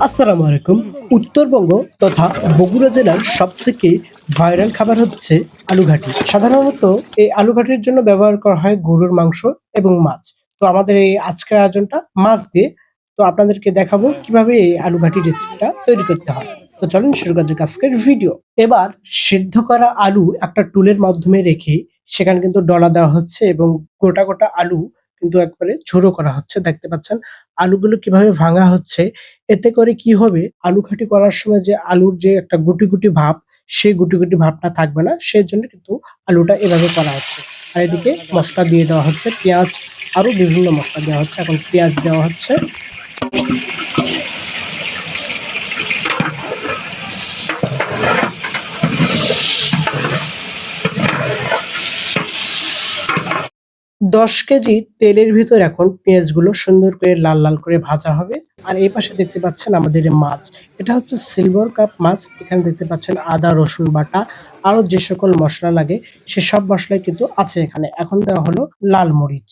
আসসালামু আলাইকুম। উত্তরবঙ্গ তথা বগুড়া জেলার সবথেকে ভাইরাল খাবার হচ্ছে আলুঘাটি। সাধারণত এই আলুঘাটির জন্য ব্যবহার করা হয় গরুর মাংস এবং মাছ। তো আমাদের এই আজকের আয়োজনটা মাছ দিয়ে। তো আপনাদেরকে দেখাবো কিভাবে এই আলুঘাটি রেসিপিটা তৈরি করতে হয়। তো চলুন শুরু করা যাক আজকের ভিডিও। এবার সিদ্ধ করা আলু একটা টুলের মাধ্যমে রেখে সেখানে কিন্তু ডলা দেওয়া হচ্ছে এবং গোটা, গোটা আলু কিন্তু একবারে ঝুরো করা হচ্ছে। দেখতে পাচ্ছেন আলুগুলো কিভাবে ভাঙা হচ্ছে। এতে করে কি হবে, আলু ঘাটি করার সময় যে আলুর যে একটা গুটি, গুটি ভাব, সেই গুটি, গুটি ভাবটা থাকবে না। সেজন্য কিন্তু আলুটা এভাবে করা হচ্ছে। আর এদিকে মসলা দিয়ে দেওয়া হচ্ছে, পেঁয়াজ আরো বিভিন্ন মসলা দেওয়া হচ্ছে। এখন পেঁয়াজ দেওয়া হচ্ছে। ১০ কেজি তেলের ভিতর এখন পেঁয়াজগুলো সুন্দর করে লাল, লাল করে ভাজা হবে। আর এই পাশে দেখতে পাচ্ছেন আমাদের মাছ। এটা হচ্ছে সিলভার কাপ মাছ। এখানে দেখতে পাচ্ছেন আদা, রসুন বাটা আরো যে সকল মসলা লাগে সেসব মসলাই কিন্তু আছে এখানে। এখন দেওয়া হলো লাল মরিচ।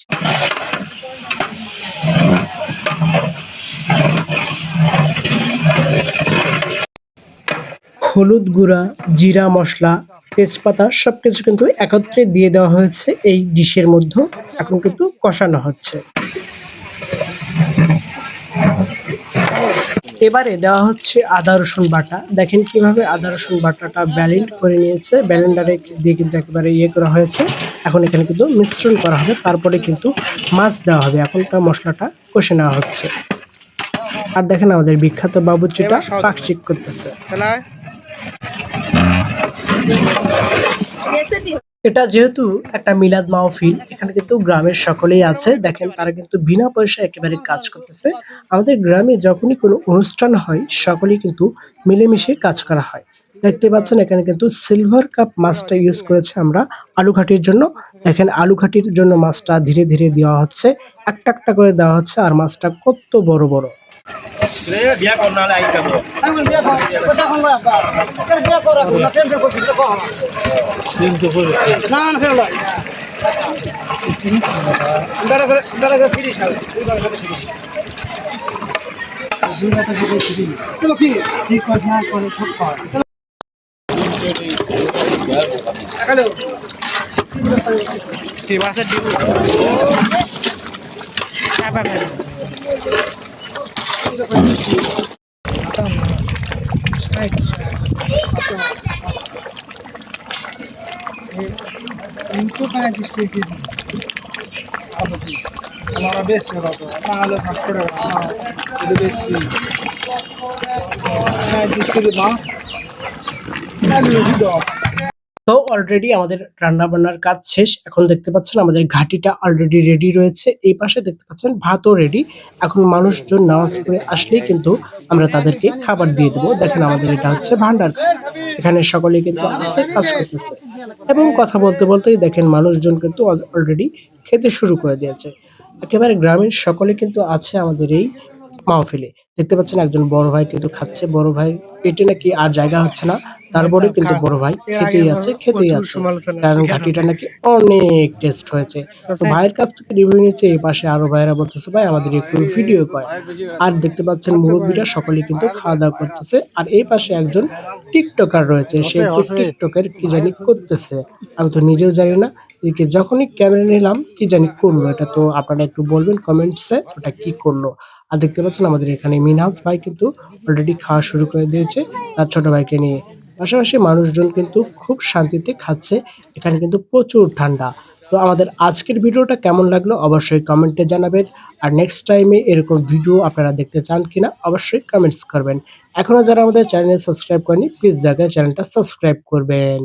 হলুদ গুঁড়া, জিরা মসলা, তেজপাতা সবকিছু কিন্তু একত্রে দিয়ে দেওয়া হয়েছে এই ডিশের মধ্যে। এখন কিন্তু কষানো হচ্ছে। এবারে দেওয়া হচ্ছে আদা রসুন বাটা। দেখেন কিভাবে আদা রসুন বাটাটা ব্লেন্ড করে নিয়েছে। ব্লেন্ডারে দিয়ে কিন্তু একেবারে ইয়ে করা হয়েছে। এখন এখানে কিন্তু মিশ্রণ করা হবে। তারপরে কিন্তু মাছ দেওয়া হবে। এখনকার মসলাটা কষে নেওয়া হচ্ছে। আর দেখেন আমাদের বিখ্যাত বাবুর্চিটা পাকচিক করতেছে। এটা যেহেতু একটা মিলাদ মাহফিল, এখানে কিন্তু গ্রামের সকলেই আছে। দেখেন তারা কিন্তু বিনা পয়সায় একেবারে কাজ করতেছে। আমাদের গ্রামে যখনই কোনো অনুষ্ঠান হয়, সকলেই কিন্তু মিলেমিশে কাজ করা হয়। দেখতে পাচ্ছেন এখানে কিন্তু সিলভার কাপ মাছটা ইউজ করেছি আমরা আলু ঘাটির জন্য। দেখেন আলু ঘাটির জন্য মাছটা ধীরে, ধীরে দেওয়া হচ্ছে। একটা, একটা করে দেওয়া হচ্ছে আর মাছটা কত বড়, বড়। इनको कहाँ जिसके की हमारा बेस्ट होगा तो नाले साफ पड़ेगा हाँ ये बेस्ट जिसके लिए मास नाले भी दो তো অলরেডি আমাদের রান্না-বান্নার কাজ শেষ। এখন দেখতে পাচ্ছেন আমাদের ঘাটিটা অলরেডি রেডি রয়েছে। এই পাশে দেখতে পাচ্ছেন ভাতও রেডি। এখন মানুষজন নামাজ পড়ে আসলেই কিন্তু আমরা তাদেরকে খাবার দিয়ে দেব। দেখেন আমাদের এটা হচ্ছে ভান্ডার। এখানে সকলেই কিন্তু আছে, কাজ করতেছে। এবং কথা বলতে, বলতেই দেখেন মানুষজন কিন্তু অলরেডি খেতে শুরু করে দিয়েছে। একেবারে গ্রামের সকলে কিন্তু আছে আমাদের এই মাহফিলে। দেখতে পাচ্ছেন একজন বড় ভাই কিন্তু খাচ্ছে। বড় ভাইয়ের পেটে নাকি আর জায়গা হচ্ছে না। তারপরেও কিন্তু বড় ভাই খেতেই আছে, খেতেই আছে। কারণ ঘাটিটা নাকি অনেক টেস্ট হয়েছে। তো ভাইয়ের কাছ থেকে রিভিউ নিচ্ছে। এই পাশে আরো ভাইয়েরা বলতেছে, "ভাই আমাদের একটু ভিডিও করেন।" আর দেখতে পাচ্ছেন মুরব্বিরা সকলেই কিন্তু খাওয়া-দাওয়া করতেছে। আর এই পাশে একজন টিকটকার রয়েছে। সে তো টিকটকের কি জানি করতেছে। আমি তো নিজেও জানি না। এদিকে যখনই ক্যামেরা নিলাম কি জানি করলো। এটা তো আপনারা একটু বলবেন কমেন্টসে ওটা কি করলো। আর দেখতে পাচ্ছেন আমাদের এখানে মিনহাজ ভাই কিন্তু অলরেডি খাওয়া শুরু করে দিয়েছে তার ছোট ভাইকে নিয়ে। পাশাপাশি মানুষজন কিন্তু খুব শান্তিতে খাচ্ছে। এখানে কিন্তু প্রচুর ঠান্ডা। তো আমাদের আজকের ভিডিওটা কেমন লাগলো অবশ্যই কমেন্টে জানাবেন। আর নেক্সট টাইমে এরকম ভিডিও আপনারা দেখতে চান কিনা অবশ্যই কমেন্টস করবেন। এখনো যারা আমাদের চ্যানেল সাবস্ক্রাইব করেনি প্লিজ দয়া করে চ্যানেলটা সাবস্ক্রাইব করবেন।